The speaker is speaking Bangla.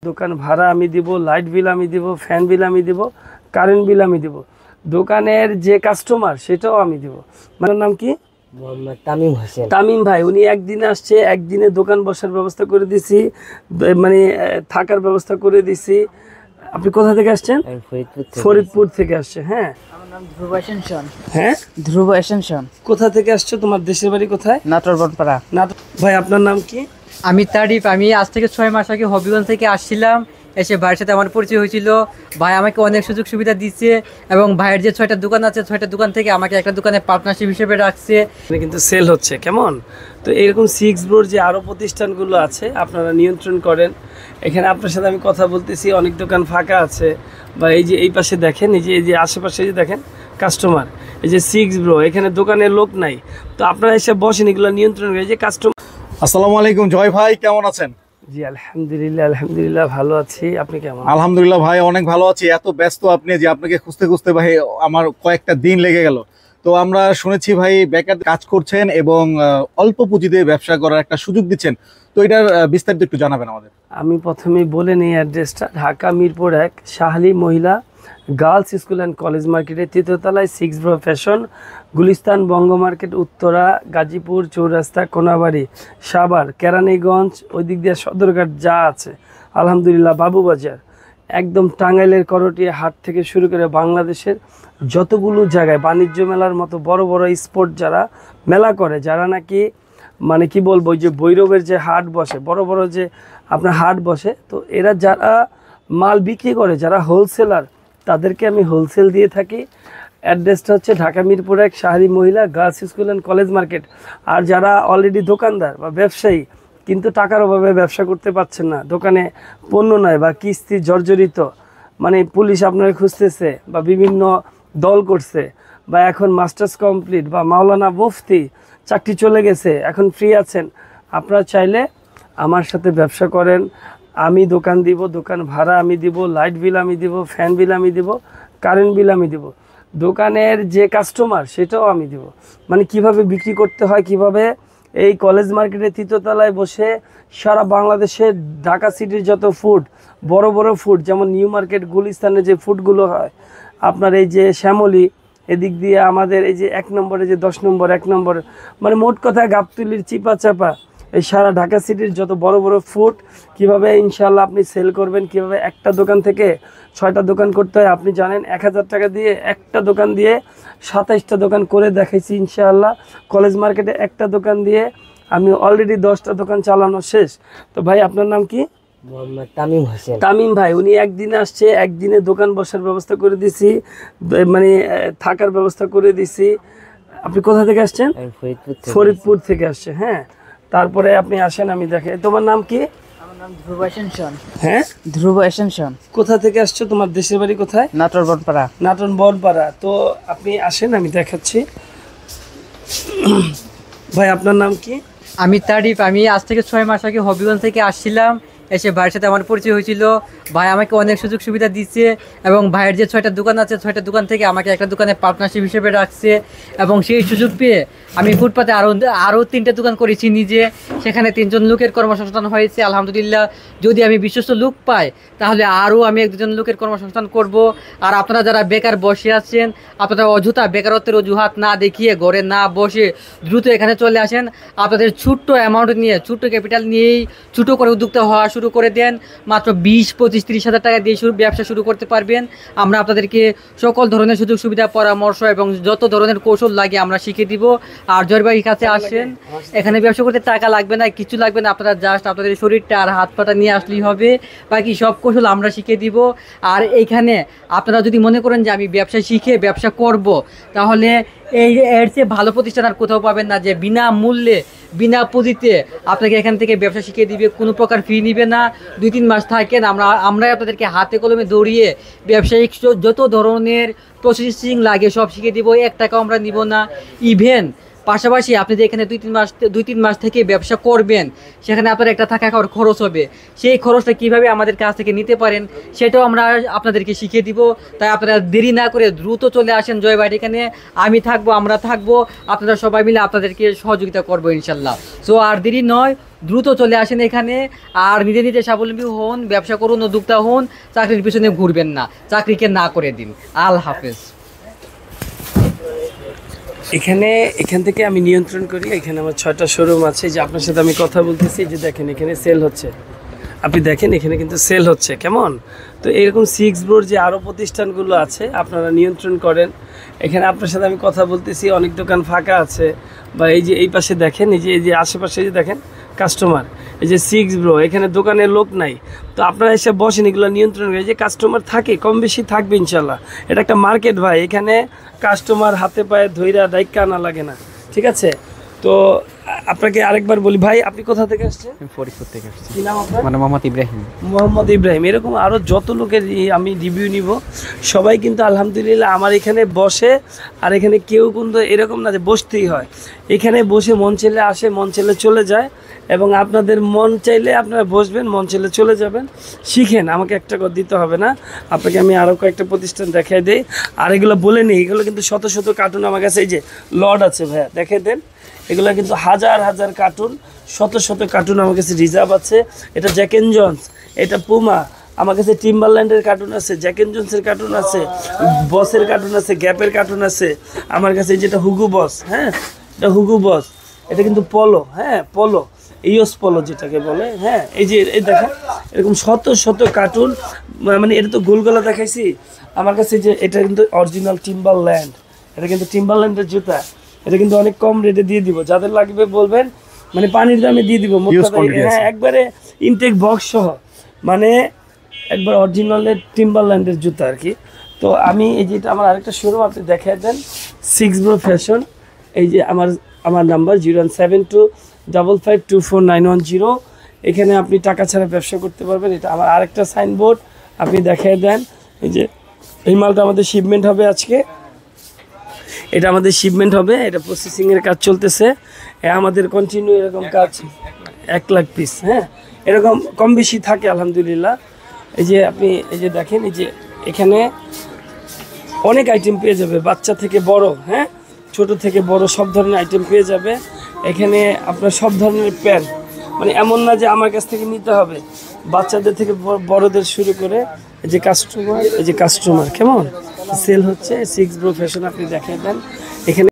দোকান ভাড়া আমি দিব, লাইট বিল আমি দিব, ফ্যান বিল আমি দিব, কারেন্ট বিল আমি দিব। দোকানের যে কাস্টমার সেটাও আমি দিব। মানে নাম কি? মোহাম্মদ তামিম হোসেন। তামিম ভাই, উনি একদিনে আসছে, একদিনে দোকান বসার ব্যবস্থা করে দিছি, মানে থাকার ব্যবস্থা করে দিছি। আপনি কোথা থেকে আসছেন? ফরিদপুর থেকে আসছে। হ্যাঁ, আমার নাম ধ্রুব এসেনশন। হ্যাঁ, ধ্রুব এসেনশন। কোথা থেকে আসছো? তোমার দেশের বাড়ি কোথায়? নাটোর বনপাড়া। নাটোর। ভাই আপনার নাম কি? আমি তারিফ। আমি আজ থেকে 6 মাস আগে হবিগঞ্জ থেকে আসছিলাম। এসে ভাইয়ের সাথে আমার পরিচয় হয়েছিল। ভাই আমাকে অনেক সুযোগ সুবিধা দিচ্ছে এবং ভাইয়ের যে 6টা দোকান আছে, 6টা দোকান থেকে আমাকে একটা দোকানে পার্টনারশিপ হিসেবে রাখছে। কিন্তু সেল হচ্ছে কেমন? তো এরকম সিক্স ব্রোর যে আরও প্রতিষ্ঠানগুলো আছে আপনারা নিয়ন্ত্রণ করেন। এখানে আপনার সাথে আমি কথা বলতেছি, অনেক দোকান ফাঁকা আছে, বা এই যে এই পাশে দেখেন, এই যে আশেপাশে যে দেখেন কাস্টমার, এই যে সিক্স ব্রো, এখানে দোকানের লোক নাই, তো আপনারা এসে বসেন, এগুলো নিয়ন্ত্রণ করে। এই যে কাস্টমার। আসসালামু আলাইকুম জয় ভাই, কেমন আছেন? জি আলহামদুলিল্লাহ, আলহামদুলিল্লাহ ভালো আছি। আপনি কেমন? আলহামদুলিল্লাহ ভাই, অনেক ভালো আছি। এত ব্যস্ত আপনি যে আপনাকে খুঁজতে খুঁজতে ভাই আমার কয়েকটা দিন লেগে গেল। তো আমরা শুনেছি ভাই বেকার কাজ করছেন এবং অল্প পুঁজিতে ব্যবসা করার একটা সুযোগ দিচ্ছেন। তো এটার বিস্তারিত একটু জানাবেন আমাদের। আমি প্রথমেই বলে নিই অ্যাড্রেসটা। ঢাকা মিরপুর 1 শাহলী মহিলা গার্লস স্কুল অ্যান্ড কলেজ মার্কেটের 3য় তলায় সিক্স ব্রো ফ্যাশন, গুলিস্তান বঙ্গ মার্কেট, উত্তরা, গাজীপুর চৌরাস্তা, কোনাবাড়ি, সাভার, কেরানীগঞ্জ, ওই দিক দিয়ে সদরঘাট যা আছে আলহামদুলিল্লাহ, বাবুবাজার, একদম টাঙ্গাইলের করটিয়া হাট থেকে শুরু করে বাংলাদেশের যতগুলো জায়গায় বাণিজ্য মেলার মতো বড় বড় স্পোর্ট যারা মেলা করে, যারা নাকি মানে কি বলবো, যে ভৈরবের যে হাট বসে, বড় বড় যে আপনার হাট বসে, তো এরা যারা মাল বিক্রি করে, যারা হোলসেলার, তাদেরকে আমি হোলসেল দিয়ে থাকি। অ্যাড্রেসটা হচ্ছে ঢাকা মিরপুর 1 শাহলী মহিলা girls school and college market. আর যারা অলরেডি দোকানদার বা ব্যবসায়ী কিন্তু টাকার অভাবে ব্যবসা করতে পারছেন না, দোকানে পণ্য নয় বা কিস্তি জর্জরিত, মানে পুলিশ আপনার খুঁজতেছে বা বিভিন্ন দল করছে, বা এখন মাস্টার্স কমপ্লিট বা মাওলানা মুফতি চাকরি চলে গেছে, এখন ফ্রি আছেন, আপনারা চাইলে আমার সাথে ব্যবসা করেন। আমি দোকান দিব, দোকান ভাড়া আমি দিব, লাইট বিল আমি দিব, ফ্যান বিল আমি দিব, কারেন্ট বিল আমি দিব। দোকানের যে কাস্টমার সেটাও আমি দিব। মানে কিভাবে বিক্রি করতে হয়, কিভাবে এই কলেজ মার্কেটের 3য় তলায় বসে সারা বাংলাদেশের ঢাকা সিটির যত ফুড, বড় বড় ফুড, যেমন নিউ মার্কেট, গুলিস্তানের যে ফুডগুলো হয়, আপনার এই যে শ্যামলী, এদিক দিয়ে আমাদের এই যে 1 নম্বরে যে 10 নম্বর 1 নম্বর, মানে মোট কথায় গাবতলির চিপা চাপা, এই সারা ঢাকা সিটির যত বড় বড় ফুড, কিভাবে ইনশাল্লাহ আপনি সেল করবেন, কিভাবে একটা দোকান থেকে 6টা দোকান করতে হয় আপনি জানেন। 1000 টাকা দিয়ে একটা দোকান দিয়ে 27টা দোকান করে দেখাইছি ইনশাআল্লাহ। কলেজ মার্কেটে একটা দোকান দিয়ে আমি অলরেডি 10টা দোকান চালানো শেষ। তো ভাই আপনার নাম কি? মোহাম্মদ তামিম হোসেন। তামিম ভাই, উনি একদিনে আসছে, একদিনে দোকান বসার ব্যবস্থা করে দিছি, মানে থাকার ব্যবস্থা করে দিছি। আপনি কোথা থেকে আসছেন? ফরিদপুর থেকে আসছে। হ্যাঁ, তারপরে আপনি আসেন, আমি দেখে। তোমার নাম কি? আমার নাম ধ্রুব এসেনশন। হ্যাঁ, ধ্রুব এসেনশন। কোথা থেকে আসছো? তোমার দেশের বাড়ি কোথায়? নাটোর বনপাড়া। নাটোর বনপাড়া। তো আপনি আসেন, আমি দেখাচ্ছি। ভাই আপনার নাম কি? আমি তারিফ। আমি আজ থেকে 6 মাস আগে হবিগঞ্জ থেকে আসছিলাম। এসে ভাইয়ের সাথে আমার পরিচয় হয়েছিল। ভাই আমাকে অনেক সুযোগ সুবিধা দিচ্ছে এবং ভাইয়ের যে 6টা দোকান আছে, 6টা দোকান থেকে আমাকে একটা দোকানে পার্টনারশিপ হিসেবে রাখছে এবং সেই সুযোগ পেয়ে আমি ফুটপাতে আরও 3টে দোকান করেছি নিজে। সেখানে 3জন লোকের কর্মসংস্থান হয়েছে আলহামদুলিল্লাহ। যদি আমি বিশ্বস্ত লোক পাই তাহলে আরও আমি 1-2জন লোকের কর্মসংস্থান করব। আর আপনারা যারা বেকার বসে আছেন, আপনারা অযথা বেকারত্বের অজুহাত না দেখিয়ে ঘরে না বসে দ্রুত এখানে চলে আসেন। আপনাদের ছোট্ট অ্যামাউন্ট নিয়ে, ছোট্ট ক্যাপিটাল নিয়েই ছোটো করে উদ্যোক্তা হওয়া শুরু করে দেন। মাত্র 20, 25, 30 হাজার টাকা দিয়ে ব্যবসা শুরু করতে পারবেন। আমরা আপনাদেরকে সকল ধরনের সুযোগ সুবিধা, পরামর্শ এবং যত ধরনের কৌশল লাগে আমরা শিখিয়ে দিব। আর জয়ের ভাইয়ের কাছে আসেন, এখানে ব্যবসা করতে টাকা লাগবে না, কিছু লাগবে না, আপনারা জাস্ট আপনাদের শরীরটা আর হাত পাটা নিয়ে আসলেই হবে। বাকি সব কৌশল আমরা শিখিয়ে দিব। আর এইখানে আপনারা যদি মনে করেন যে আমি ব্যবসা শিখে ব্যবসা করব, তাহলে এর চেয়ে ভালো প্রতিষ্ঠান আর কোথাও পাবেন না, যে বিনা মূল্যে বিনা পুঁজিতে আপনাকে এখান থেকে ব্যবসা শিখিয়ে দিবে, কোনো প্রকার ফি নিবে না। 2-3 মাস থাকেন, আমরাই আপনাদেরকে হাতে কলমে দৌড়িয়ে ব্যবসায়িক যত ধরনের প্রসেসিং লাগে সব শিখিয়ে দিব। 1 টাকাও আমরা নিব না। ইভেন পাশাপাশি আপনি যে এখানে 2-3 মাস থেকে ব্যবসা করবেন, সেখানে আপনার একটা থাকা খাওয়ার খরচ হবে। সেই খরচটা কিভাবে আমাদের কাছ থেকে নিতে পারেন সেটাও আমরা আপনাদেরকে শিখিয়ে দিব। তাই আপনারা দেরি না করে দ্রুত চলে আসেন জয় ভাইয়ের এখানে। আমি থাকবো, আমরা থাকবো, আপনারা সবাই মিলে আপনাদেরকে সহযোগিতা করবো ইনশাল্লাহ। সো আর দেরি নয়, দ্রুত চলে আসেন এখানে। আর নিজে নিজে স্বাবলম্বী হন, ব্যবসা করুন, উদ্যোক্তা হন, চাকরির পিছনে ঘুরবেন না, চাকরিকে না করে দিন। আল্লাহ হাফেজ। এখান থেকে আমি নিয়ন্ত্রণ করি। এখানে আমার 6টা শোরুম আছে, যে আপনার সাথে আমি কথা বলতেছি, যে দেখেন এখানে সেল হচ্ছে, আপনি দেখেন এখানে কিন্তু সেল হচ্ছে কেমন। তো এরকম 6 ব্রোর যে আরও প্রতিষ্ঠানগুলো আছে আপনারা নিয়ন্ত্রণ করেন। এখানে আপনার সাথে আমি কথা বলতেছি, অনেক দোকান ফাঁকা আছে, বা এই যে এই পাশে দেখেন, এই যে আশেপাশে যে দেখেন কাস্টমার, এই যে 6 ব্রো, এখানে দোকানে লোক নাই, তো আপনারা এসে বসেন, এগুলো নিয়ন্ত্রণ করে। যে কাস্টমার থাকে, কম বেশি থাকবে ইনশাল্লাহ। এটা একটা মার্কেট ভাই, এখানে কাস্টমার হাতে পায়ে ধইরা দায়িত্ব আনা লাগে না, ঠিক আছে। তো আপনাকে আরেকবার বলি ভাই, আপনি কোথা থেকে আসছেন? ফরিদপুর থেকে আসছি। কি নাম আপনার? মানে মোহাম্মদ ইব্রাহিম। মোহাম্মদ ইব্রাহিম। এরকম আরও যত লোকের আমি রিভিউ নিব, সবাই কিন্তু আলহামদুলিল্লাহ আমার এখানে বসে। আর এখানে কেউ কিন্তু এরকম না যে বসতেই হয়, এখানে বসে মন চাইলে আসে, মন চাইলে চলে যায়। এবং আপনাদের মন চাইলে আপনারা বসবেন, মন চাইলে চলে যাবেন। শিখেন, আমাকে একটা কথা দিতে হবে না, আপনাকে আমি আরও কয়েকটা প্রতিষ্ঠান দেখাই দিই। আর এগুলো বলে নিই, এগুলো কিন্তু শত শত কার্টুন আমার কাছে, এই যে লড আছে ভাইয়া, দেখাই দেন। এগুলো কিন্তু হাজার হাজার কার্টুন, শত শত কার্টুন আমার কাছে রিজার্ভ আছে। এটা জ্যাক এন্ড জন্স, এটা পুমা, আমার কাছে টিম্বারল্যান্ডের কার্টুন আছে, জ্যাক এন্ড জন্সের কার্টুন আছে, বসের কার্টুন আছে, গ্যাপের কার্টুন আছে আমার কাছে। যেটা হুগু বস, হ্যাঁ এটা হুগু বস, এটা কিন্তু পলো, হ্যাঁ পলো, ইওস পলো যেটাকে বলে, হ্যাঁ। এই যে এই দেখেন এরকম শত শত কার্টুন, মানে এটা তো গোলগলা দেখাইছি। আমার কাছে যে এটা কিন্তু অরিজিনাল টিম্বারল্যান্ড, এটা কিন্তু টিম্বারল্যান্ডের জুতা। এটা কিন্তু অনেক কম রেটে দিয়ে দিব, যাদের লাগবে বলবেন, মানে পানির দামে দিয়ে দিব। হ্যাঁ, একবারে ইনটেক বক্স সহ, মানে একবার অরিজিনালের টিম্বারল্যান্ডের জুতা আর কি। তো আমি এই যেটা আমার আরেকটা শোরুম আপনি দেখাই দেন, 6 ব্রো ফ্যাশন। এই যে আমার নাম্বার 01725524910। এখানে আপনি টাকা ছাড়া ব্যবসা করতে পারবেন। এটা আমার আরেকটা সাইনবোর্ড, আপনি দেখাই দেন। এই যে এই মালটা আমাদের শিপমেন্ট হবে আজকে, এটা আমাদের শিপমেন্ট হবে, এটা প্রসেসিংয়ের কাজ চলতেছে। আমাদের কন্টিনিউ এরকম কাজ 1 লাখ পিস, হ্যাঁ এরকম কম বেশি থাকে আলহামদুলিল্লাহ। এই যে আপনি এই যে দেখেন, এই যে এখানে অনেক আইটেম পেয়ে যাবে, বাচ্চা থেকে বড়, হ্যাঁ ছোট থেকে বড় সব ধরনের আইটেম পেয়ে যাবে। এখানে আপনার সব ধরনের প্যান্ট, মানে এমন না যে আমার কাছ থেকে নিতে হবে, বাচ্চাদের থেকে বড়দের শুরু করে। এই যে কাস্টমার কেমন সেল হচ্ছে। 6 ব্রো ফ্যাশন আপনি দেখিয়ে দেন এখানে।